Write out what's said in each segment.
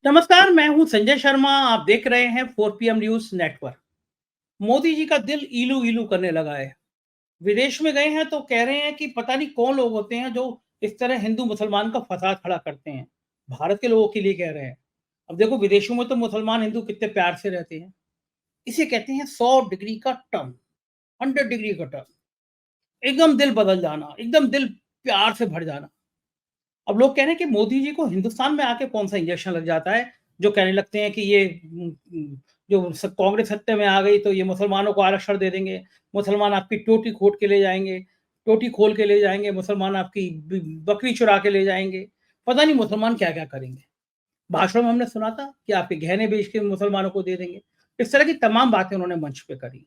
नमस्कार, मैं हूं संजय शर्मा। आप देख रहे हैं 4 PM news network. Modi ji का दिल इलू इलू करने लगा है। विदेश में गए हैं तो कह रहे हैं कि पता नहीं कौन लोग होते हैं जो इस तरह हिंदू मुसलमान का फसाद खड़ा करते हैं। भारत के लोगों के लिए कह रहे हैं। अब देखो, विदेशों में तो मुसलमान हिंदू कितने प्यार से रहते हैं। इसे कहते हैं 100 डिग्री का टर्न, 100 डिग्री का टर्न। एकदम दिल बदल जाना, एकदम दिल प्यार से भर जाना। अब लोग कह रहे हैं कि मोदी जी को हिंदुस्तान में आके कौन सा इंजेक्शन लग जाता है जो कहने लगते हैं कि ये जो कांग्रेस सत्ता में आ गई तो ये मुसलमानों को आरक्षण दे देंगे, मुसलमान आपकी टोटी खोद के ले जाएंगे, टोटी खोल के ले जाएंगे, मुसलमान आपकी बकरी चुरा के ले जाएंगे। पता नहीं मुसलमान क्या क्या करेंगे। भाषण में हमने सुना था कि आपके गहने बेच के मुसलमानों को दे देंगे। इस तरह की तमाम बातें उन्होंने मंच पे करी।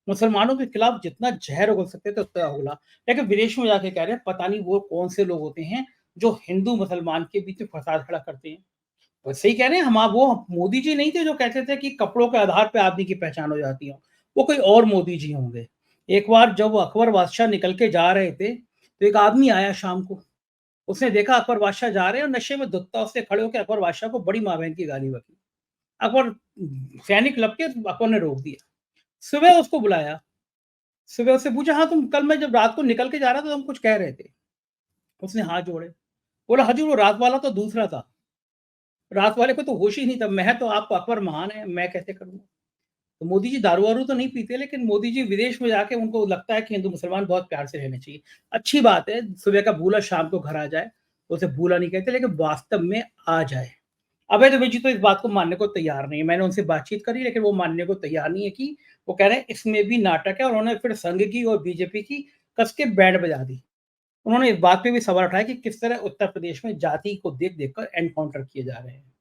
मुसलमानों के खिलाफ जितना जहर उगल सकते थे उतना उगला। लेकिन विदेश में जाके कह रहे हैं पता नहीं वो कौन से लोग होते हैं जो हिंदू मुसलमान के बीच में फसाद खड़ा करते हैं। और सही कह रहे हैं, हम वो मोदी जी नहीं थे जो कहते थे कि कपड़ों के आधार पे आदमी की पहचान हो जाती है। वो कोई और मोदी जी होंगे। एक बार जब वो अकबर बादशाह निकल के जा रहे थे तो एक आदमी आया शाम को। उसने देखा अकबर बादशाह जा रहे हैं और नशे में धुत्ता उसने खड़े होकर अकबर बादशाह को बड़ी माँ बहन की गाली बकी। अकबर सैनिक लग के अकबर ने रोक दिया। सुबह उसको बुलाया। सुबह उससे पूछा, हाँ तुम कल मैं जब रात को निकल के जा रहा था तुम कुछ कह रहे थे। उसने हाथ जोड़े। बोला, हजूर वो रात वाला तो दूसरा था। रात वाले को तो होश ही नहीं था। मैं तो आपको अकबर महान है, मैं कैसे करूंगा। तो मोदी जी दारू वारू तो नहीं पीते, लेकिन मोदी जी विदेश में जाके उनको लगता है कि हिंदू मुसलमान बहुत प्यार से रहने चाहिए। अच्छी बात है, सुबह का भूला शाम को घर आ जाए। उसे भूला नहीं कहते, लेकिन वास्तव में आ जाए। अभय दुबे जी तो इस बात को मानने को तैयार नहीं है। मैंने उनसे बातचीत करी, लेकिन वो मानने को तैयार नहीं है कि वो कह रहे हैं इसमें भी नाटक है। और उन्होंने फिर संघ की और बीजेपी की कस के बैंड बजा दी। उन्होंने इस बात पे भी सवाल उठाया कि किस तरह उत्तर प्रदेश में जाति को देख देख कर एनकाउंटर किए जा रहे हैं।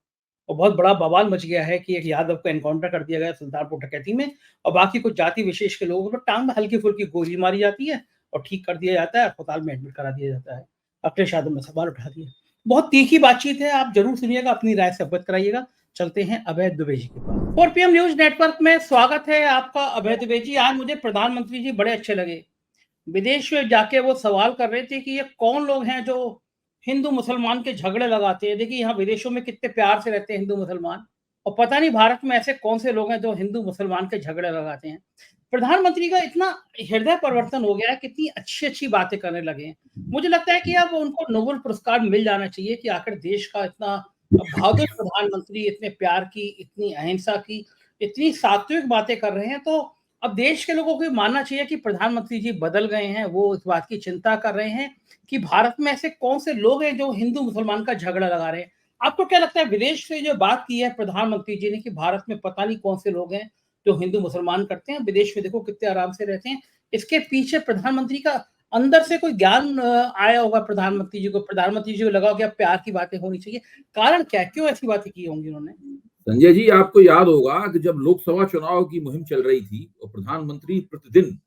और बहुत बड़ा बवाल मच गया है कि एक यादव को एनकाउंटर कर दिया गया सुल्तानपुर डकैती में, और बाकी कुछ जाति विशेष के लोगों को टांग में हल्की फुल्की गोली मारी जाती है और ठीक कर दिया जाता है, अस्पताल में एडमिट करा दिया जाता है। अखिलेश यादव ने सवाल उठा दिया। बहुत तीखी बातचीत है, आप जरूर सुनिएगा, अपनी राय से अवगत कराइएगा। चलते हैं अभय दुबे जी के पास। 4 PM न्यूज नेटवर्क में स्वागत है आपका अभय दुबे जी। आज मुझे प्रधानमंत्री जी बड़े अच्छे लगे। विदेश में जाके वो सवाल कर रहे थे कि ये कौन लोग हैं जो हिंदू मुसलमान के झगड़े लगाते हैं। देखिए, यहाँ विदेशों में कितने प्यार से रहते हैं हिंदू मुसलमान, और पता नहीं भारत में ऐसे कौन से लोग हैं जो हिंदू मुसलमान के झगड़े लगाते हैं। प्रधानमंत्री का इतना हृदय परिवर्तन हो गया है, कितनी अच्छी अच्छी बातें करने लगे हैं। मुझे लगता है कि अब उनको नोबेल पुरस्कार मिल जाना चाहिए कि आखिर देश का इतना बहादुर प्रधानमंत्री, इतने प्यार की, इतनी अहिंसा की, इतनी सात्विक बातें कर रहे हैं। तो अब देश के लोगों को मानना चाहिए कि प्रधानमंत्री जी बदल गए हैं। वो इस बात की चिंता कर रहे हैं कि भारत में ऐसे कौन से लोग हैं जो हिंदू मुसलमान का झगड़ा लगा रहे हैं। आपको क्या लगता है, विदेश से जो बात की है प्रधानमंत्री जी ने कि भारत में पता नहीं कौन से लोग हैं जो हिंदू मुसलमान करते हैं, विदेश में देखो कितने आराम से रहते हैं, इसके पीछे प्रधानमंत्री का अंदर से कोई ज्ञान आया होगा प्रधानमंत्री जी को। प्रधानमंत्री जी को लगा कि अब प्यार की बातें होनी चाहिए। कारण क्या है, क्यों ऐसी बातें की होंगी उन्होंने? संजय जी, आपको याद होगा कि जब लोकसभा चुनाव की मुहिम चल रही थी और प्रधानमंत्री प्रतिदिन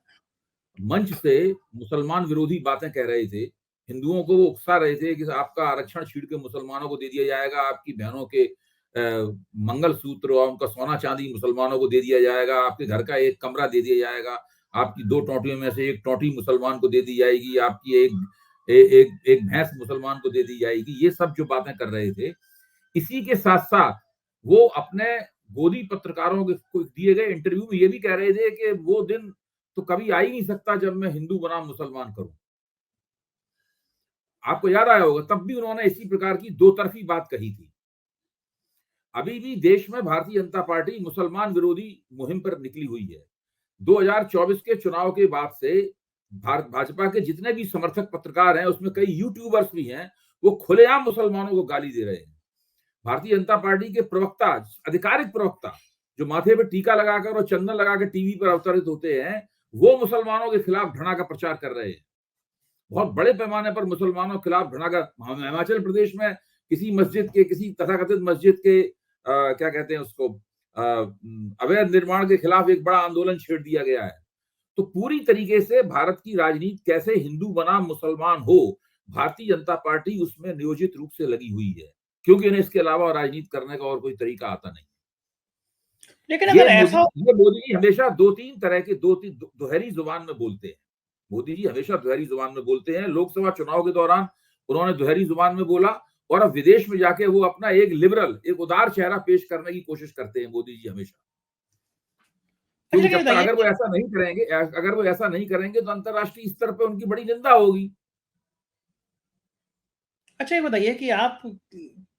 मंच से मुसलमान विरोधी बातें कह रहे थे, हिंदुओं को वो उकसा रहे थे कि आपका आरक्षण छीन के मुसलमानों को दे दिया जाएगा, आपकी बहनों के मंगलसूत्र और उनका सोना चांदी मुसलमानों को दे दिया जाएगा, आपके घर का एक कमरा दे दिया जाएगा, आपकी 2 टोंटियों में से 1 टोंटी मुसलमान को दे दी जाएगी, आपकी एक भैंस मुसलमान को दे दी जाएगी। ये सब जो बातें कर रहे थे, इसी के साथ साथ वो अपने गोदी पत्रकारों को दिए गए इंटरव्यू में ये भी कह रहे थे कि वो दिन तो कभी आ ही नहीं सकता जब मैं हिंदू बनाम मुसलमान करूं। आपको याद आया होगा, तब भी उन्होंने इसी प्रकार की दो तरफी बात कही थी। अभी भी देश में भारतीय जनता पार्टी मुसलमान विरोधी मुहिम पर निकली हुई है। 2024 के चुनाव के बाद से भारत भाजपा के जितने भी समर्थक पत्रकार हैं, उसमें कई यूट्यूबर्स भी हैं, वो खुलेआम मुसलमानों को गाली दे रहे हैं। भारतीय जनता पार्टी के प्रवक्ता, आधिकारिक प्रवक्ता, जो माथे पर टीका लगाकर और चंदन लगाकर टीवी पर अवतरित होते हैं, वो मुसलमानों के खिलाफ घृणा का प्रचार कर रहे हैं। बहुत बड़े पैमाने पर मुसलमानों के खिलाफ घृणा का, हिमाचल प्रदेश में किसी मस्जिद के, किसी तथाकथित मस्जिद के क्या कहते हैं उसको, अवैध निर्माण के खिलाफ एक बड़ा आंदोलन छेड़ दिया गया है। तो पूरी तरीके से भारत की राजनीति कैसे हिंदू बनाम मुसलमान हो, भारतीय जनता पार्टी उसमें नियोजित रूप से लगी हुई है, क्योंकि इन्हें इसके अलावा राजनीति करने का और कोई तरीका आता नहीं। लेकिन अगर ऐसा मोदी जी हमेशा दो तीन तरह की दोहरी जुबान में बोलते हैं। मोदी जी हमेशा दोहरी जुबान में बोलते हैं। लोकसभा चुनाव के दौरान उन्होंने दोहरी जुबान में बोला और अब विदेश में जाके वो अपना एक लिबरल, एक उदार चेहरा पेश करने की कोशिश करते हैं मोदी जी हमेशा। क्योंकि अच्छा, ये जब तक बताइए अगर वो ऐसा नहीं करेंगे, अगर वो ऐसा नहीं करेंगे तो अंतर्राष्ट्रीय स्तर पे उनकी बड़ी निंदा होगी। अच्छा, ये बताइए कि आप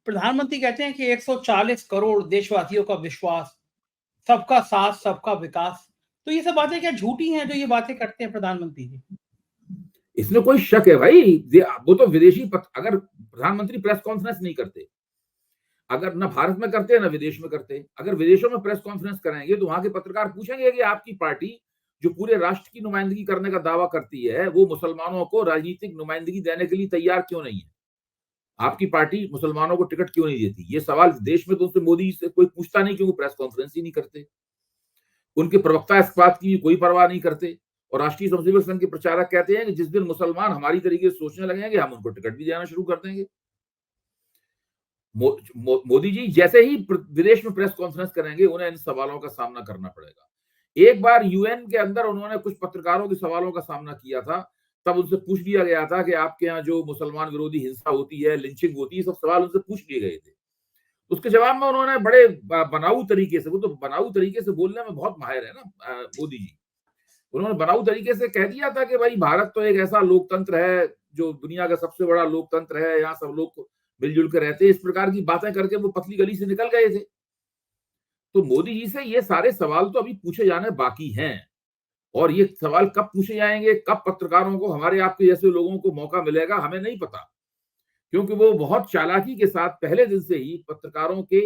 प्रधानमंत्री कहते हैं कि 140 करोड़ देशवासियों का विश्वास, सबका साथ, सबका विकास। तो ये सब बातें क्या झूठी हैं जो ये बातें करते हैं प्रधानमंत्री जी? इसमें कोई शक है भाई, वो तो अगर प्रधानमंत्री प्रेस कॉन्फ्रेंस नहीं करते, अगर ना भारत में करते ना विदेश में करते, अगर विदेशों में प्रेस कॉन्फ्रेंस कराएंगे तो वहां के पत्रकार पूछेंगे कि आपकी पार्टी जो पूरे राष्ट्र की नुमाइंदगी करने का दावा करती है, वो मुसलमानों को राजनीतिक नुमाइंदगी देने के लिए तैयार क्यों नहीं है? आपकी पार्टी मुसलमानों को टिकट क्यों नहीं देती? ये सवाल देश में तो उनसे मोदी से कोई पूछता नहीं, क्योंकि प्रेस कॉन्फ्रेंस ही नहीं करते। उनके प्रवक्ता इस बात की कोई परवाह नहीं करते, और राष्ट्रीय स्वयंसेवक संघ के प्रचारक कहते हैं कि जिस दिन मुसलमान हमारी तरीके से सोचने लगेंगे, हम उनको टिकट भी देना शुरू कर देंगे। मोदी जी जैसे ही विदेश में प्रेस कॉन्फ्रेंस करेंगे, उन्हें इन सवालों का सामना करना पड़ेगा। एक बार यूएन के अंदर उन्होंने कुछ पत्रकारों के सवालों का सामना किया था, तब उनसे पूछ लिया गया था कि आपके यहाँ जो मुसलमान विरोधी हिंसा होती है, लिंचिंग होती है, सब सवाल उनसे पूछ लिए गए थे। उसके जवाब में उन्होंने बड़े बनाऊ तरीके से, वो तो बनाऊ तरीके से बोलने में बहुत माहिर है ना मोदी जी, उन्होंने बनाऊ तरीके से कह दिया था कि भाई भारत तो एक ऐसा लोकतंत्र है जो दुनिया का सबसे बड़ा लोकतंत्र है, यहाँ सब लोग मिलजुल कर रहते हैं। इस प्रकार की बातें करके वो पतली गली से निकल गए थे। तो मोदी जी से ये सारे सवाल तो अभी पूछे जाने बाकी हैं, और ये सवाल कब पूछे जाएंगे, कब पत्रकारों को, हमारे आपके जैसे लोगों को मौका मिलेगा, हमें नहीं पता। क्योंकि वो बहुत चालाकी के साथ पहले दिन से ही पत्रकारों के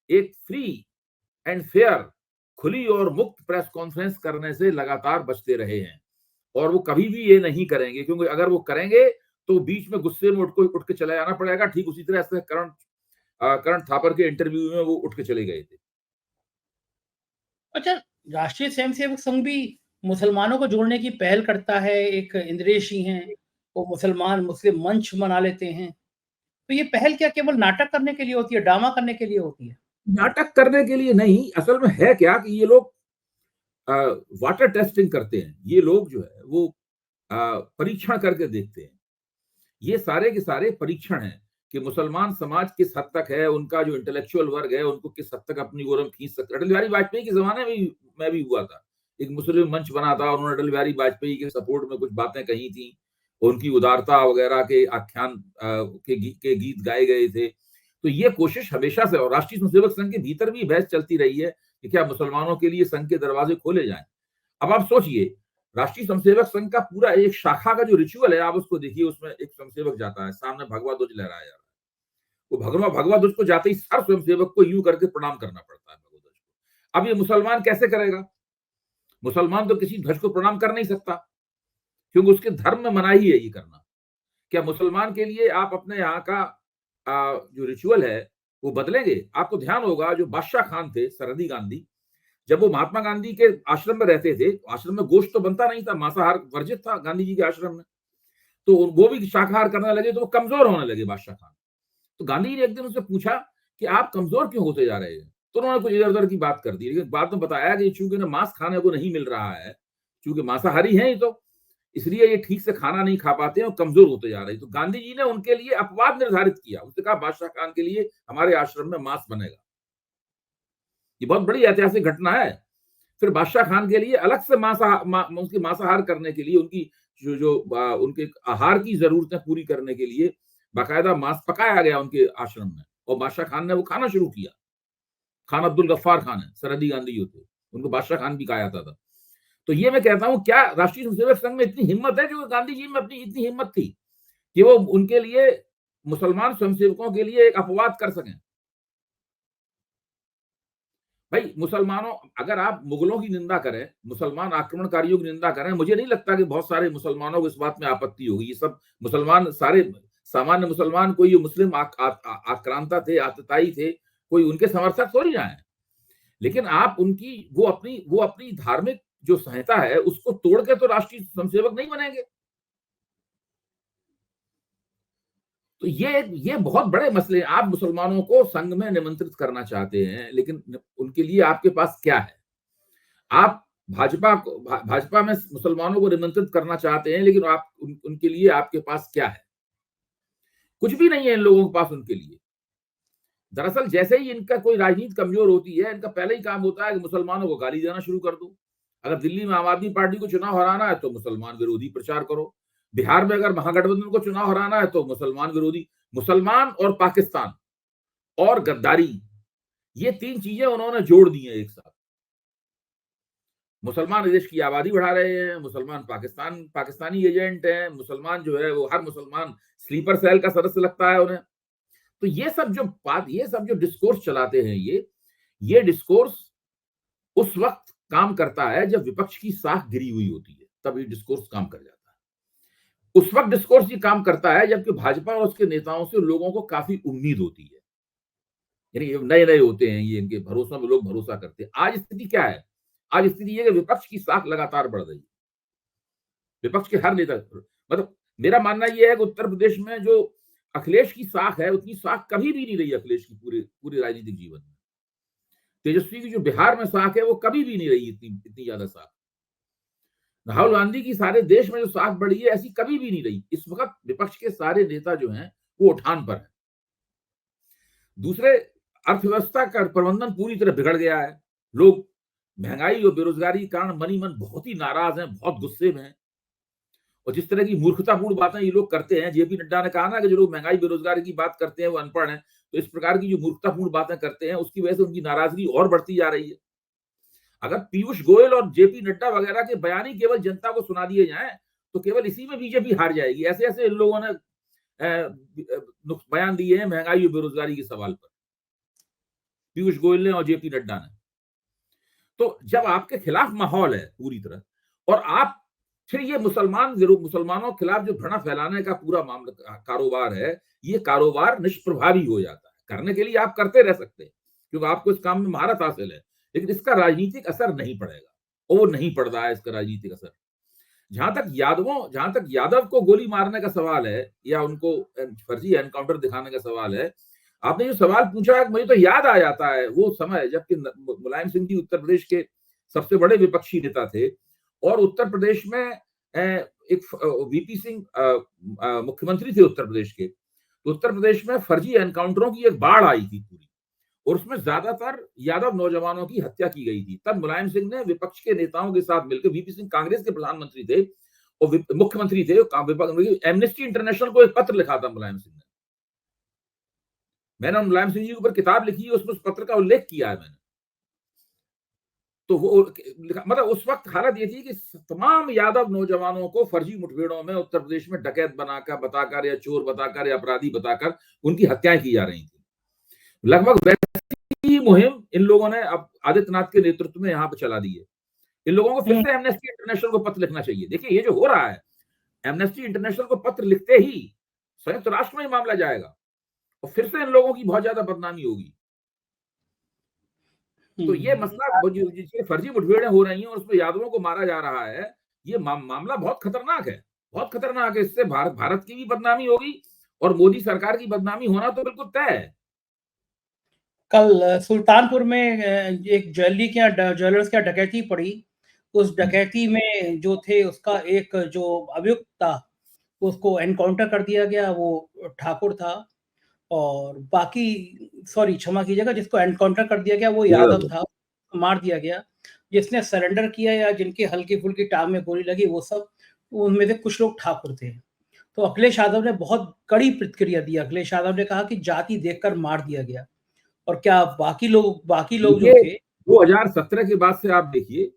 एक फ्री एंड फेयर, खुली और मुक्त प्रेस कॉन्फ्रेंस करने से लगातार बचते रहे हैं, और वो कभी भी ये नहीं करेंगे, क्योंकि अगर वो करेंगे तो बीच में गुस्से में उठ के चला जाना पड़ेगा। ठीक उसी तरह से करण थापर के इंटरव्यू में वो उठ के चले गए थे। अच्छा, राष्ट्रीय स्वयंसेवक संघ भी मुसलमानों को जोड़ने की पहल करता है। एक इंद्रेश जी हैं, वो मुस्लिम मंच बना लेते हैं। तो ये पहल क्या केवल नाटक करने के लिए होती है, ड्रामा करने के लिए होती है? नाटक करने के लिए नहीं, असल में है क्या कि ये लोग वाटर टेस्टिंग करते हैं। ये लोग जो है वो परीक्षण करके देखते हैं। ये सारे के सारे परीक्षण हैं कि मुसलमान समाज किस हद तक है, उनका जो इंटेलेक्चुअल वर्ग है उनको किस हद तक अपनी ओर खींच सकता है। अटल बिहारी वाजपेयी के जमाने में भी हुआ था। एक मुस्लिम मंच बना था, उन्होंने अटल बिहारी वाजपेयी के सपोर्ट में कुछ बातें कही थी, उनकी उदारता वगैरह के आख्यान के गीत गाए गए थे। तो ये कोशिश हमेशा से, और राष्ट्रीय स्वयंसेवक संघ के भीतर भी बहस चलती रही है कि क्या मुसलमानों के लिए संघ के दरवाजे खोले जाएं। अब आप सोचिए, राष्ट्रीय स्वयंसेवक संघ का पूरा एक शाखा का जो रिचुअल है, आप उसको देखिए, उसमें एक स्वयंसेवक जाता है, सामने भगवा ध्वज लहराया जा रहा है। वो भगवा ध्वज को जाते ही हर स्वयंसेवक को यूं करके प्रणाम करना पड़ता है भगवा ध्वज को। अब ये मुसलमान कैसे करेगा? मुसलमान तो किसी ध्वज को प्रणाम कर नहीं सकता, क्योंकि उसके धर्म में मनाही है ये करना। क्या मुसलमान के लिए आप अपने यहाँ का जो रिचुअल है वो बदलेंगे? आपको ध्यान होगा, जो बादशाह खान थे, सरहदी गांधी, जब वो महात्मा गांधी के आश्रम में रहते थे, आश्रम में गोश्त तो बनता नहीं था, मांसाहार वर्जित था गांधी जी के आश्रम में, तो वो भी शाकाहार करने लगे, तो वो कमजोर होने लगे बादशाह खान। तो गांधी जी ने एक दिन उनसे पूछा कि आप कमजोर क्यों होते जा रहे हैं? तो उन्होंने कुछ इधर उधर की बात कर दी, लेकिन बाद में बताया कि चूंकि ना मांस खाने को नहीं मिल रहा है, चूंकि मांसाहारी हैं, तो इसलिए ये ठीक से खाना नहीं खा पाते हैं और कमजोर होते जा रहे हैं। तो गांधी जी ने उनके लिए अपवाद निर्धारित किया, उसने कहा बादशाह खान के लिए हमारे आश्रम में मांस बनेगा। ये बहुत बड़ी ऐतिहासिक घटना है। फिर बादशाह खान के लिए अलग से उसकी मांसाहार करने के लिए, उनकी उनके आहार की जरूरतें पूरी करने के लिए बाकायदा मांस पकाया गया उनके आश्रम में, और बादशाह खान ने वो खाना शुरू किया। खान अब्दुल गफ्फार खान है, सरहदी गांधी जो थे, उनको बादशाह खान भी कहा जाता था। तो ये मैं कहता हूं, क्या राष्ट्रीय स्वयंसेवक संघ में इतनी हिम्मत है, जो गांधी जी में अपनी इतनी हिम्मत थी कि वो उनके लिए, मुसलमान स्वयंसेवकों के लिए एक अपवाद कर सकें? भाई मुसलमानों, अगर आप मुगलों की निंदा करें, मुसलमान आक्रमणकारियों की निंदा करें, मुझे नहीं लगता कि बहुत सारे मुसलमानों को इस बात में आपत्ति होगी। ये सब मुसलमान, सारे सामान्य मुसलमान, कोई मुस्लिम आक्रांता थे, आतताई थे, कोई उनके समर्थक थोड़ी ना है। लेकिन आप उनकी वो अपनी धार्मिक जो संहिता है उसको तोड़ के तो राष्ट्रीय स्वयंसेवक नहीं बनेंगे। तो ये बहुत बड़े मसले हैं। आप मुसलमानों को संघ में निमंत्रित करना चाहते हैं, लेकिन उनके लिए आपके पास क्या है? आप भाजपा में मुसलमानों को निमंत्रित करना चाहते हैं, लेकिन उनके लिए आपके पास क्या है? कुछ भी नहीं है इन लोगों के पास उनके लिए। दरअसल जैसे ही इनका कोई राजनीति कमजोर होती है, इनका पहले ही काम होता है कि मुसलमानों को गाली देना शुरू कर दो। अगर दिल्ली में आम आदमी पार्टी को चुनाव हराना है तो मुसलमान विरोधी प्रचार करो। बिहार में अगर महागठबंधन को चुनाव हराना है तो मुसलमान विरोधी। मुसलमान और पाकिस्तान और गद्दारी, ये तीन चीजें उन्होंने जोड़ दी हैं एक साथ। मुसलमान देश की आबादी बढ़ा रहे हैं, मुसलमान पाकिस्तानी एजेंट हैं, मुसलमान जो है वो हर मुसलमान स्लीपर सेल का सदस्य लगता है उन्हें। तो ये सब जो डिस्कोर्स चलाते हैं, ये डिस्कोर्स उस वक्त काम करता है जब विपक्ष की साख गिरी हुई होती है, तब ये डिस्कोर्स काम कर जाता है। उस वक्त डिस्कोर्स ये काम करता है जबकि भाजपा और उसके नेताओं से लोगों को काफी उम्मीद होती है, यानी नए नए होते हैं ये, इनके भरोसा में लोग भरोसा करते हैं। आज स्थिति क्या है? आज स्थिति ये कि विपक्ष की साख लगातार बढ़ रही है। विपक्ष के हर नेता, मतलब मेरा मानना यह है कि उत्तर प्रदेश में जो अखिलेश की साख है, उतनी साख कभी भी नहीं रही अखिलेश की पूरे राजनीतिक जीवन में। तेजस्वी की जो बिहार में साख है वो कभी भी नहीं रही इतनी ज्यादा साख। राहुल गांधी की सारे देश में जो साख बढ़ी है, ऐसी कभी भी नहीं रही। इस वक्त विपक्ष के सारे नेता जो हैं वो उठान पर है। दूसरे, अर्थव्यवस्था का प्रबंधन पूरी तरह बिगड़ गया है। लोग महंगाई और बेरोजगारी के कारण मनी मन बहुत ही नाराज हैं, बहुत गुस्से में हैं। और जिस तरह की मूर्खतापूर्ण बातें ये लोग करते हैं, जेपी नड्डा ने कहा ना कि जो लोग महंगाई बेरोजगारी की बात करते हैं वो अनपढ़ हैं, तो इस प्रकार की जो मूर्खतापूर्ण बातें करते हैं उसकी वजह से उनकी नाराजगी और बढ़ती जा रही है। अगर पीयूष गोयल और जेपी नड्डा वगैरह के बयान ही केवल जनता को सुना दिए जाएं तो केवल इसी में बीजेपी हार जाएगी। ऐसे ऐसे इन लोगों ने बयान दिए हैं महंगाई और बेरोजगारी के सवाल पर, पीयूष गोयल ने और जेपी नड्डा ने। तो जब आपके खिलाफ माहौल है पूरी तरह, और आप फिर ये मुसलमानों के खिलाफ जो घृणा फैलाने का पूरा मामला कारोबार है, ये कारोबार निष्प्रभावी हो जाता है। करने के लिए आप करते रह सकते हैं क्योंकि आपको इस काम में महारत हासिल है, लेकिन इसका राजनीतिक असर नहीं पड़ेगा, और वो नहीं पड़ रहा है इसका राजनीतिक असर। जहां तक यादव को गोली मारने का सवाल है या उनको फर्जी एनकाउंटर दिखाने का सवाल है, आपने जो सवाल पूछा है मुझे तो याद आ जाता है वो समय जबकि मुलायम सिंह जी उत्तर प्रदेश के सबसे बड़े विपक्षी नेता थे, और उत्तर प्रदेश में एक वीपी सिंह मुख्यमंत्री थे उत्तर प्रदेश के। तो उत्तर प्रदेश में फर्जी एनकाउंटरों की एक बाढ़ आई थी पूरी, और उसमें ज्यादातर यादव नौजवानों की हत्या की गई थी। तब मुलायम सिंह ने विपक्ष के नेताओं के साथ मिलकर, वीपी सिंह कांग्रेस के प्रधानमंत्री थे और मुख्यमंत्री थे, एमनेस्टी इंटरनेशनल को एक पत्र लिखा था मुलायम सिंह ने। मैंने मुलायम सिंह जी के ऊपर किताब लिखी है, उसमें उस पत्र का उल्लेख किया है मैंने। तो वो मतलब उस वक्त हालत ये थी कि तमाम यादव नौजवानों को फर्जी मुठभेड़ों में उत्तर प्रदेश में डकैत बताकर या चोर बताकर या अपराधी बताकर उनकी हत्याएं की जा रही थी। लगभग वैसी मुहिम इन लोगों ने अब आदित्यनाथ के नेतृत्व में यहाँ पर चला दी है। इन लोगों को फिर से एमनेस्टी इंटरनेशनल को पत्र लिखना चाहिए। देखिए ये जो हो रहा है, एमनेस्टी इंटरनेशनल को पत्र लिखते ही संयुक्त राष्ट्र में मामला जाएगा और फिर से इन लोगों की बहुत ज्यादा बदनामी होगी। तो ये मसला, फर्जी मुठभेड़ें हो रही हैं और उसमें यादवों को मारा जा रहा है, ये मामला बहुत खतरनाक है, बहुत खतरनाक है। इससे भारत की भी बदनामी होगी और मोदी सरकार की बदनामी होना तो बिल्कुल तय है। कल सुल्तानपुर में एक ज्वेलर्स की डकैती पड़ी। उस डकैती में जो थे उसका एक जो अभियुक्त था उसको एनकाउंटर कर दिया गया, वो ठाकुर था। और बाकी, सॉरी क्षमा कीजिएगा, जिसको एनकाउंटर कर दिया गया वो यादव था, मार दिया गया। जिसने सरेंडर किया या जिनकी हल्की फुल्की टांग में गोली लगी वो सब, उनमें से कुछ लोग ठाकुर थे। तो अखिलेश यादव ने बहुत कड़ी प्रतिक्रिया दी। अखिलेश यादव ने कहा कि जाति देखकर मार दिया गया। और क्या बाकी लोग जो थे, 2017 के बाद से आप देखिए,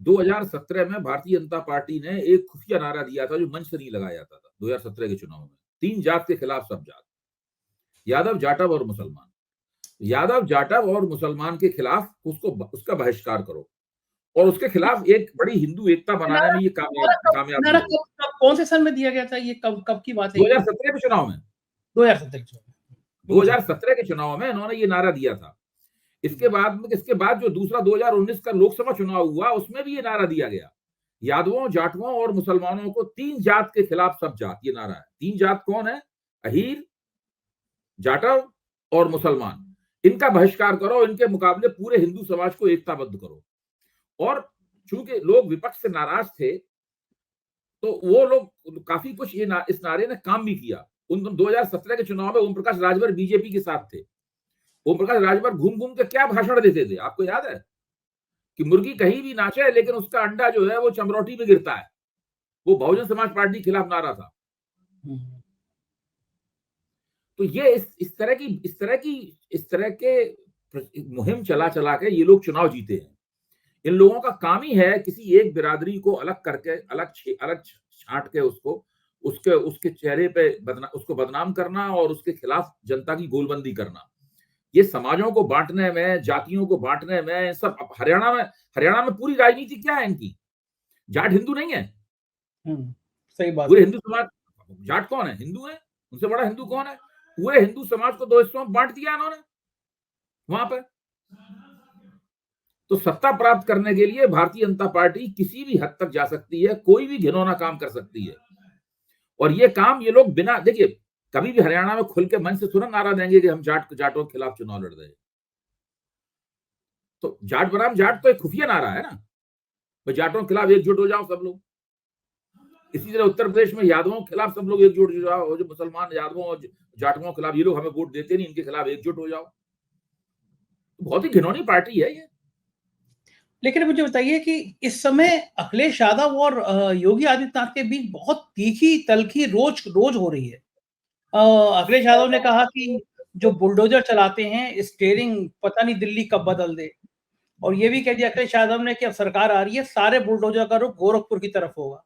2017 में भारतीय जनता पार्टी ने एक खुफिया नारा दिया था जो मंच से नहीं लगाया जाता था। 2017 के चुनाव में 3 जात के खिलाफ सब जात, यादव जाटव और मुसलमान। यादव जाटव और मुसलमान के खिलाफ उसका बहिष्कार करो, और उसके खिलाफ एक बड़ी हिंदू एकता बनाने में ये कामयाब। कौन से सन में दिया गया था ये? कब की बात है? 2017 के चुनाव में। 2017 के चुनाव में इन्होंने ये नारा दिया था। इसके बाद जो दूसरा 2019 का लोकसभा चुनाव हुआ उसमें भी ये नारा दिया गया, यादवों जाटवों और मुसलमानों को 3 जात के खिलाफ सब जात, ये नारा है। 3 जात कौन है? अहीर, जाटव और मुसलमान। इनका बहिष्कार करो, इनके मुकाबले पूरे हिंदू समाज को एकताबद्ध करो। और चूंकि लोग विपक्ष से नाराज थे तो वो लोग काफी कुछ इस नारे ने काम भी किया। उन 2017 के चुनाव में ओम प्रकाश राजभर बीजेपी के साथ थे। ओम प्रकाश राजभर घूम घूम के क्या भाषण देते थे, आपको याद है? कि मुर्गी कहीं भी नाचे लेकिन उसका अंडा जो है वो चमरोटी में गिरता है। वो बहुजन समाज पार्टी के खिलाफ नारा था। तो ये इस तरह के मुहिम चला के ये लोग चुनाव जीते हैं। इन लोगों का काम ही है किसी एक बिरादरी को अलग करके, अलग छांट के उसके चेहरे पे उसको बदनाम करना और उसके खिलाफ जनता की गोलबंदी करना। ये समाजों को बांटने में, जातियों को बांटने में, सब हरियाणा में पूरी राजनीति क्या है इनकी? जाट हिंदू नहीं है। सही बात। पूरे हिंदू समाज, जाट कौन है? हिंदू है। उनसे बड़ा हिंदू कौन है? पूरे हिंदू समाज को 2 हिस्सों में बांट दिया इन्होंने वहां पर। तो सत्ता प्राप्त करने के लिए भारतीय जनता पार्टी किसी भी हद तक जा सकती है, कोई भी घिनौना काम कर सकती है। और ये काम ये लोग बिना, देखिए, कभी भी हरियाणा में खुल के मन से तुरंत नारा देंगे कि हम जाटों के खिलाफ चुनाव लड़ रहे हैं। तो जाट बनाम जाट तो एक खुफिया नारा है ना, भाई जाटों के खिलाफ एकजुट हो जाओ सब लोग। इसी तरह उत्तर प्रदेश में यादवों के खिलाफ सब लोग एकजुट हो जाओ, जो मुसलमान यादवों और जाटों के खिलाफ, ये लोग हमें वोट देते नहीं, इनके खिलाफ एकजुट हो जाओ। बहुत ही घिनौनी पार्टी है ये। लेकिन मुझे बताइए कि इस समय अखिलेश यादव और योगी आदित्यनाथ के बीच बहुत तीखी तलखी रोज हो रही है। अखिलेश यादव ने कहा कि जो बुलडोजर चलाते हैं स्टीयरिंग पता नहीं दिल्ली कब बदल दे, और ये भी कह दिया अखिलेश यादव ने कि अब सरकार आ रही है, सारे बुलडोजर का रुख गोरखपुर की तरफ होगा।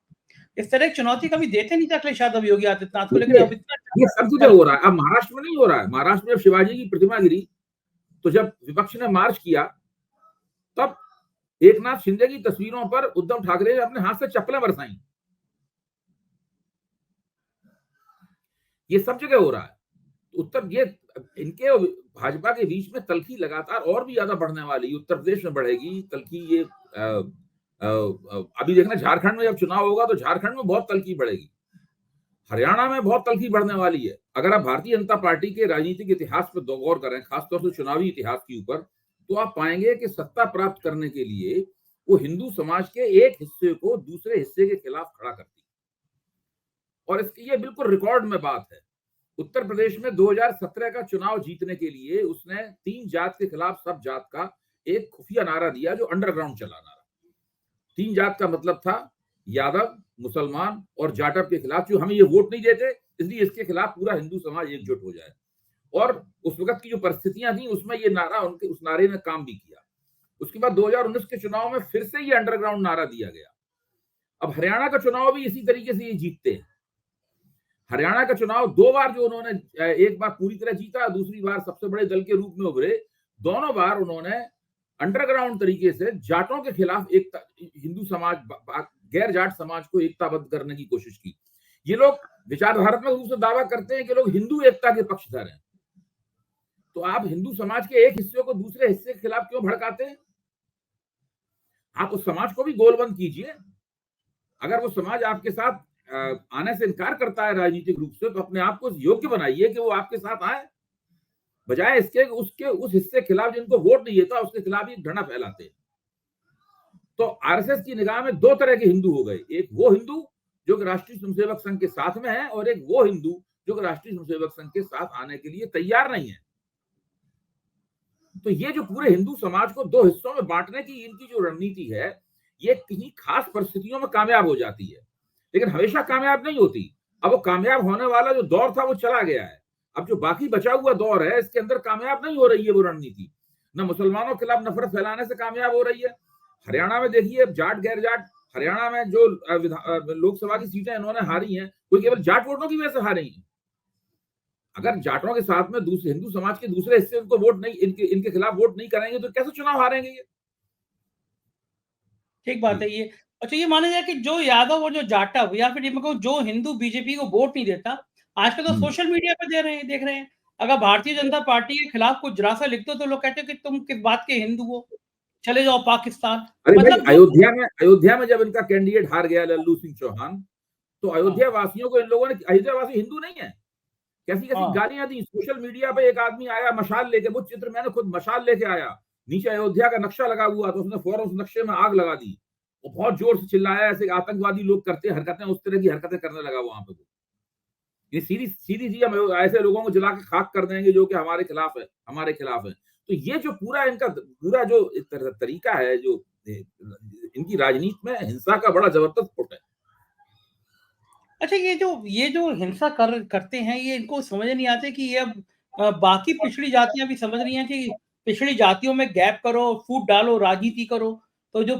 इस तरह की चुनौती कभी देते नहीं थे अखिलेश यादव योगी आदित्यनाथ को, लेकिन अब इतना ये सब जगह हो रहा है। अब महाराष्ट्र में नहीं हो रहा है। महाराष्ट्र में जब शिवाजी की प्रतिमा गिरी तो जब विपक्ष ने मार्च किया तब एकनाथ शिंदे की तस्वीरों पर उद्धव ठाकरे ने अपने हाथ से चप्पलें बरसाई। ये सब जगह हो रहा है। ये इनके भाजपा के बीच में तलखी लगातार और भी ज्यादा बढ़ने वाली है। उत्तर प्रदेश में बढ़ेगी तलखी। ये अभी देखना, झारखंड में जब चुनाव होगा तो झारखंड में बहुत तलखी बढ़ेगी, हरियाणा में बहुत तलखी बढ़ने वाली है। अगर आप भारतीय जनता पार्टी के राजनीतिक इतिहास पर गौर करें, खासतौर से चुनावी इतिहास के ऊपर, तो आप पाएंगे कि सत्ता प्राप्त करने के लिए वो हिंदू समाज के एक हिस्से को दूसरे हिस्से के खिलाफ खड़ा करती है। और इसकी ये बिल्कुल रिकॉर्ड में बात है। उत्तर प्रदेश में 2017 का चुनाव जीतने के लिए उसने 3 जात के खिलाफ सब जात का एक खुफिया नारा दिया, जो अंडरग्राउंड चला नारा। 3 जात का मतलब था यादव, मुसलमान और जाटव के खिलाफ, जो हमें ये वोट नहीं देते, इसलिए इसके खिलाफ पूरा हिंदू समाज एकजुट हो जाए। और उस वक्त की जो परिस्थितियां थी उसमें ये नारा, उस नारे ने काम भी किया। उसके बाद 2019 के चुनाव में फिर से ये अंडरग्राउंड नारा दिया गया। अब हरियाणा का चुनाव भी इसी तरीके से ये जीतते हैं। हरियाणा का चुनाव 2 बार जो उन्होंने, एक बार पूरी तरह जीता, दूसरी बार सबसे बड़े दल के रूप में उभरे। दोनों बार उन्होंने अंडरग्राउंड तरीके से जाटों के खिलाफ एक हिंदू समाज, गैर जाट समाज को एकताबद्ध करने की कोशिश की। ये लोग विचारधारात्मक रूप से दावा करते हैं कि लोग हिंदू एकता के पक्षधर हैं। तो आप हिंदू समाज के एक हिस्से को दूसरे हिस्से के खिलाफ क्यों भड़काते हैं? आप उस समाज को भी गोलबंद कीजिए। अगर वो समाज आपके साथ आने से इनकार करता है राजनीतिक रूप से, तो अपने आप को योग्य बनाइए कि वो आपके साथ आए, बजाय इसके उसके उस हिस्से के खिलाफ जिनको वोट नहीं देता उसके खिलाफ ही घृणा फैलाते हैं। तो आरएसएस की निगाह में 2 तरह के हिंदू हो गए। एक वो हिंदू जो कि राष्ट्रीय स्वयंसेवक संघ के साथ में है, और एक वो हिंदू जो कि राष्ट्रीय स्वयंसेवक संघ के साथ आने के लिए तैयार नहीं है। तो ये जो पूरे हिंदू समाज को 2 हिस्सों में बांटने की इनकी जो रणनीति है, ये किसी खास परिस्थितियों में कामयाब हो जाती है, लेकिन हमेशा कामयाब नहीं होती। अब वो कामयाब होने वाला जो दौर था वो चला गया है। अब जो बाकी बचा हुआ दौर है, इसके अंदर कामयाब नहीं हो रही है वो रणनीति। न मुसलमानों के खिलाफ नफरत फैलाने से कामयाब हो रही है। हरियाणा में देखिए, जाट गैर जाट, हरियाणा में जो लोकसभा की सीटें इन्होंने हारी हैं, वो केवल जाट वोटों की वजह से हारी हैं। अगर जाटों के साथ में दूसरे हिंदू समाज के दूसरे हिस्से उनको वोट नहीं, इनके खिलाफ वोट नहीं करेंगे तो कैसे चुनाव हारेंगे ये? ठीक बात है ये। अच्छा, ये माना जाए कि जो यादव और जो जाटव, या फिर जो हिंदू बीजेपी को वोट नहीं देता, आजकल तो सोशल मीडिया पे दे रहे हैं, देख रहे हैं। अगर भारतीय जनता पार्टी के खिलाफ कुछ जरा सा लिख दो तो लोग कहते हैं कि तुम किस बात के हिंदू हो, चले जाओ पाकिस्तान। अरे भाई, मतलब अयोध्या में जब इनका कैंडिडेट हार गया लल्लू सिंह चौहान, तो अयोध्या वासियों को इन लोगों ने, अयोध्या वासी हिंदू नहीं है, कैसी कैसी गालियां दी। सोशल मीडिया पे एक आदमी आया मशाल लेके, वो चित्र मैंने खुद मशाल लेके आया, नीचे अयोध्या का नक्शा लगा हुआ, तो उसने फौरन उस नक्शे में आग लगा दी और बहुत जोर से चिल्लाया, ऐसे आतंकवादी लोग करते हरकतें, उस तरह की हरकतें करने लगा वहां पे। ये सीधी सीधी सी हम ऐसे लोगों को जला के खाक कर देंगे जो कि हमारे खिलाफ है, हमारे खिलाफ है। तो ये जो पूरा इनका पूरा जो तरीका है, जो इनकी राजनीति में हिंसा का बड़ा जबरदस्त फुट है। अच्छा, ये जो हिंसा करते हैं, ये इनको समझ नहीं आते कि ये अब बाकी पिछड़ी जातियाँ भी समझ रही हैं कि पिछड़ी जातियों में गैप करो, फूट डालो, राजनीति करो। तो जो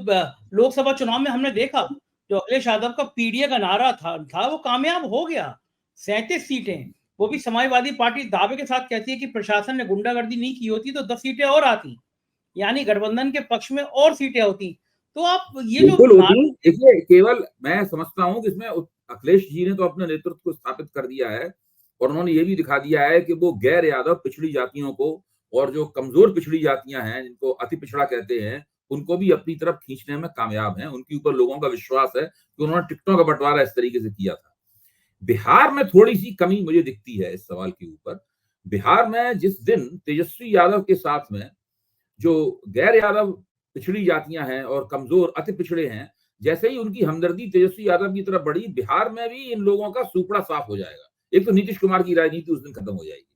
लोकसभा चुनाव में हमने देखा, जो अखिलेश यादव का पीडीए का नारा था वो कामयाब हो गया। 37 सीटें, वो भी समाजवादी पार्टी दावे के साथ कहती है कि प्रशासन ने गुंडागर्दी नहीं की होती तो 10 सीटें और आती, यानी गठबंधन के पक्ष में और सीटें होती। तो आप ये जो बिल्कुल होती। नारा, देखिए, केवल मैं समझता हूँ कि इसमें अखिलेश जी ने तो अपने नेतृत्व को स्थापित कर दिया है और उन्होंने ये भी दिखा दिया है कि वो गैर यादव पिछड़ी जातियों को और जो कमजोर पिछड़ी जातियां हैं, जिनको अति पिछड़ा कहते हैं, उनको भी अपनी तरफ खींचने में कामयाब हैं। उनके ऊपर लोगों का विश्वास है कि उन्होंने टिकटों का बंटवारा इस तरीके से किया था। बिहार में थोड़ी सी कमी मुझे दिखती है इस सवाल के ऊपर। बिहार में जिस दिन तेजस्वी यादव के साथ में जो गैर यादव पिछड़ी जातियां हैं और कमजोर अति पिछड़े हैं, जैसे ही उनकी हमदर्दी तेजस्वी यादव की तरफ बढ़ी, बिहार में भी इन लोगों का सूपड़ा साफ हो जाएगा। एक तो नीतीश कुमार की राजनीति उस दिन खत्म हो जाएगी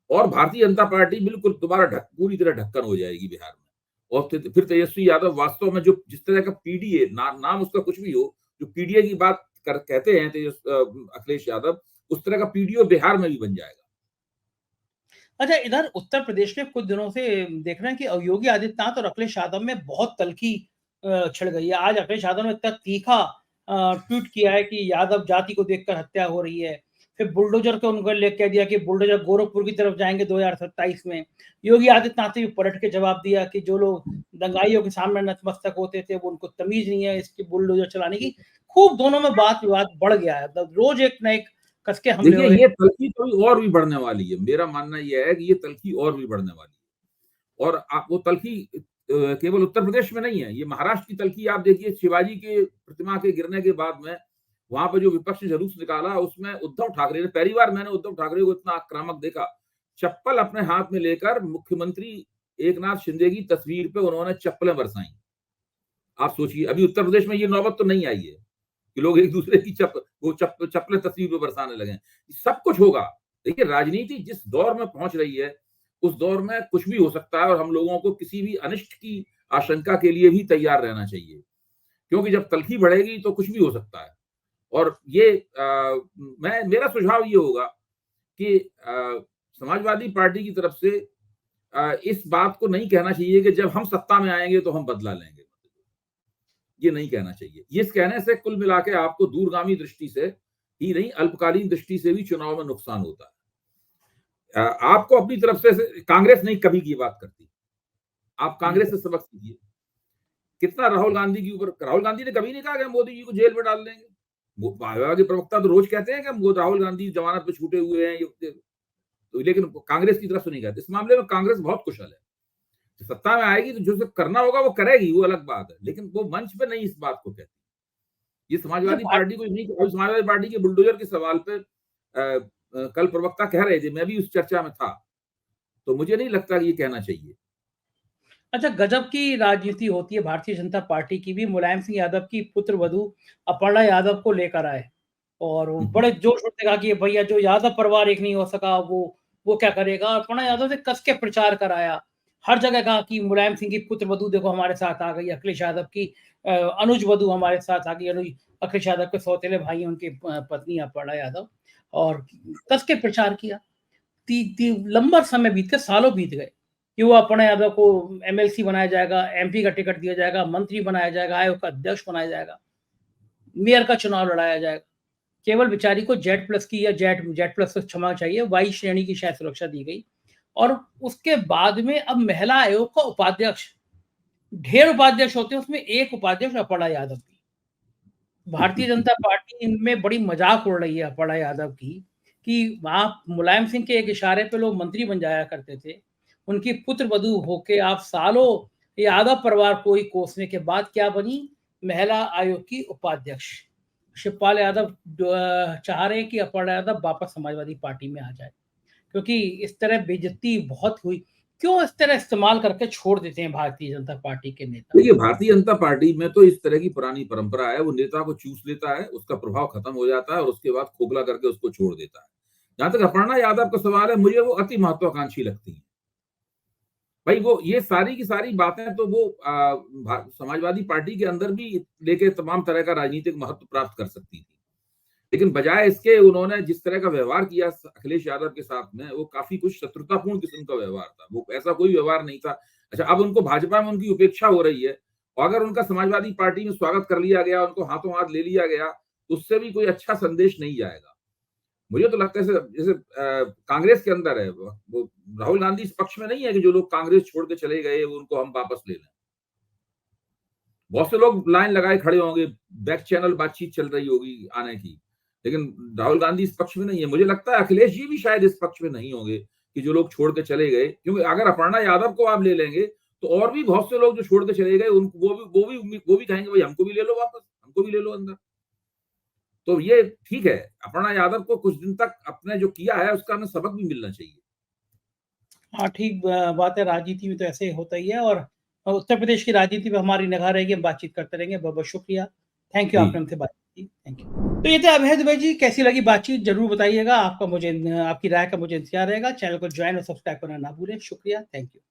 और भारतीय जनता पार्टी बिल्कुल दोबारा पूरी तरह ढक्कन हो जाएगी बिहार में। और फिर तेजस्वी यादव वास्तव में जो जिस तरह का पीडीए नाम उसका कुछ भी हो, जो पीडीए की बात कहते हैं अखिलेश यादव, उस तरह का पीडीओ बिहार में भी बन जाएगा। अच्छा, इधर उत्तर प्रदेश में कुछ दिनों से देख रहे हैं कि योगी आदित्यनाथ और अखिलेश यादव में बहुत तल्खी छिड़ गई है। आज अखिलेश यादव ने इतना तीखा ट्वीट किया है कि यादव जाति को देखकर हत्या हो रही है। फिर बुलडोजर को उनको लेके कह दिया कि बुलडोजर गोरखपुर की तरफ जाएंगे 2027 में। योगी आदित्यनाथ ने भी पलट के जवाब दिया कि जो लोग दंगाइयों के सामने नतमस्तक होते थे वो उनको तमीज नहीं है इसकी बुलडोजर चलाने की। खूब दोनों में बात विवाद बढ़ गया है, रोज एक न एक कसके हमले हो देखिए, रहे ये हैं। तल्खी तो और भी बढ़ने वाली है। मेरा मानना ये है कि ये तल्खी और भी बढ़ने वाली है। और वो तल्खी केवल उत्तर प्रदेश में नहीं है, ये महाराष्ट्र की तल्खी आप देखिए। शिवाजी के प्रतिमा के गिरने के बाद में वहां पर जो विपक्ष ने जुलूस निकाला, उसमें उद्धव ठाकरे ने, पहली बार मैंने उद्धव ठाकरे को इतना आक्रामक देखा। चप्पल अपने हाथ में लेकर मुख्यमंत्री एकनाथ शिंदे की तस्वीर पे उन्होंने चप्पलें बरसाई। आप सोचिए, अभी उत्तर प्रदेश में ये नौबत तो नहीं आई है कि लोग एक दूसरे की चप्पलें तस्वीर पे बरसाने लगे। सब कुछ होगा। देखिए, राजनीति जिस दौर में पहुंच रही है, उस दौर में कुछ भी हो सकता है और हम लोगों को किसी भी अनिष्ट की आशंका के लिए भी तैयार रहना चाहिए, क्योंकि जब तल्खी बढ़ेगी तो कुछ भी हो सकता है। और ये मेरा सुझाव ये होगा कि समाजवादी पार्टी की तरफ से इस बात को नहीं कहना चाहिए कि जब हम सत्ता में आएंगे तो हम बदला लेंगे। ये नहीं कहना चाहिए। ये कहने से कुल मिला के आपको दूरगामी दृष्टि से ही नहीं, अल्पकालीन दृष्टि से भी चुनाव में नुकसान होता है। आपको अपनी तरफ से कांग्रेस नहीं कभी की बात करती। आप कांग्रेस से सबक सीखिए। कितना राहुल गांधी के ऊपर, राहुल गांधी ने कभी नहीं कहा कि हम मोदी जी को जेल में डाल देंगे। भाजपा के प्रवक्ता तो रोज कहते हैं कि राहुल गांधी जमानत पे छूटे हुए हैं, तो लेकिन कांग्रेस की तरफ से नहीं कहते। इस मामले में कांग्रेस बहुत कुशल है। सत्ता में आएगी तो जो करना होगा वो करेगी, वो अलग बात है, लेकिन वो मंच पे नहीं इस बात को कहती। ये समाजवादी पार्टी को नहीं। समाजवादी पार्टी के बुलडोजर के सवाल पे कल प्रवक्ता कह रहे थे, मैं भी उस चर्चा में था, तो मुझे नहीं लगता कि ये कहना चाहिए। अच्छा, गजब की राजनीति होती है भारतीय जनता पार्टी की भी। मुलायम सिंह यादव की पुत्र वधू अपर्णा यादव को लेकर आए और वो बड़े जोश में कहा कि भैया जो यादव परिवार एक नहीं हो सका वो क्या करेगा। अपर्णा यादव ने कस के प्रचार कराया, हर जगह कहा कि मुलायम सिंह की पुत्र वधू देखो हमारे साथ आ गई, अखिलेश यादव की अनुज वधू हमारे साथ आ गई। अनुज अखिलेश यादव के सौतेले भाई हैं, उनकी पत्नी अपर्णा यादव, और कस के प्रचार किया। लंबा समय बीत गया, सालों बीत गए कि वो अपर्णा यादव को एमएलसी बनाया जाएगा, एमपी का टिकट दिया जाएगा, मंत्री बनाया जाएगा, आयोग का अध्यक्ष बनाया जाएगा, मेयर का चुनाव लड़ाया जाएगा। केवल बेचारी को जेड प्लस की या जेड प्लस को क्षमा चाहिए, वाई श्रेणी की शायद सुरक्षा दी गई। और उसके बाद में अब महिला आयोग का उपाध्यक्ष, ढेर उपाध्यक्ष होते हैं, उसमें एक उपाध्यक्ष अपर्णा यादव की। भारतीय जनता पार्टी इनमें बड़ी मजाक उड़ रही है अपर्णा यादव की कि आप मुलायम सिंह के एक इशारे पे लोग मंत्री बन जाया करते थे, उनकी पुत्र वधू होके आप सालों यादव परिवार को ही कोसने के बाद क्या बनी, महिला आयोग की उपाध्यक्ष। शिवपाल यादव चाह रहे हैं कि अपर्णा यादव वापस समाजवादी पार्टी में आ जाए, क्योंकि इस तरह बेइज्जती बहुत हुई। क्यों इस तरह इस्तेमाल करके छोड़ देते हैं भारतीय जनता पार्टी के नेता? देखिए, भारतीय जनता पार्टी में तो इस तरह की पुरानी परंपरा है, वो नेता को चूस लेता है, उसका प्रभाव खत्म हो जाता है और उसके बाद खोखला करके उसको छोड़ देता है। जहां तक अपर्णा यादव का सवाल है, मुझे वो अति महत्वाकांक्षी लगती है। भाई वो ये सारी की सारी बातें तो वो समाजवादी पार्टी के अंदर भी लेके तमाम तरह का राजनीतिक महत्व प्राप्त कर सकती थी, लेकिन बजाय इसके उन्होंने जिस तरह का व्यवहार किया अखिलेश यादव के साथ में, वो काफी कुछ शत्रुतापूर्ण किस्म का व्यवहार था। वो ऐसा कोई व्यवहार नहीं था। अच्छा, अब उनको भाजपा में उनकी उपेक्षा हो रही है और अगर उनका समाजवादी पार्टी में स्वागत कर लिया गया, उनको हाथों हाथ ले लिया गया, तो उससे भी कोई अच्छा संदेश नहीं जाएगा। मुझे तो लगता है जैसे कांग्रेस के अंदर है, वो राहुल गांधी इस पक्ष में नहीं है कि जो लोग कांग्रेस छोड़ के चले गए उनको हम वापस ले लें। बहुत से लोग लाइन लगाए खड़े होंगे, बैक चैनल बातचीत चल रही होगी आने की, लेकिन राहुल गांधी इस पक्ष में नहीं है। मुझे लगता है अखिलेश जी भी शायद इस पक्ष में नहीं होंगे कि जो लोग छोड़ के चले गए, क्योंकि अगर अपर्णा यादव को आप ले लेंगे तो और भी बहुत से लोग जो छोड़ के चले गए वो भी कहेंगे भाई हमको भी ले लो वापस, हमको भी ले लो अंदर। तो ये ठीक है, अपर्णा यादव को कुछ दिन तक अपने जो किया है उसका हमें सबक भी मिलना चाहिए। हाँ, ठीक बात है, राजनीति में तो ऐसे होता ही है और उत्तर प्रदेश की राजनीति पे हमारी निगाह रहेगी, हम बातचीत करते रहेंगे। बहुत-बहुत शुक्रिया। थैंक यू, जी। आपने हमसे बात की। Thank you. तो ये थे अभय दुबे जी, कैसी लगी बातचीत ज़रूर बताइएगा। आपकी राय का मुझे इंतज़ार रहेगा। चैनल को जॉइन और सब्सक्राइब करना ना भूलें। शुक्रिया, थैंक यू।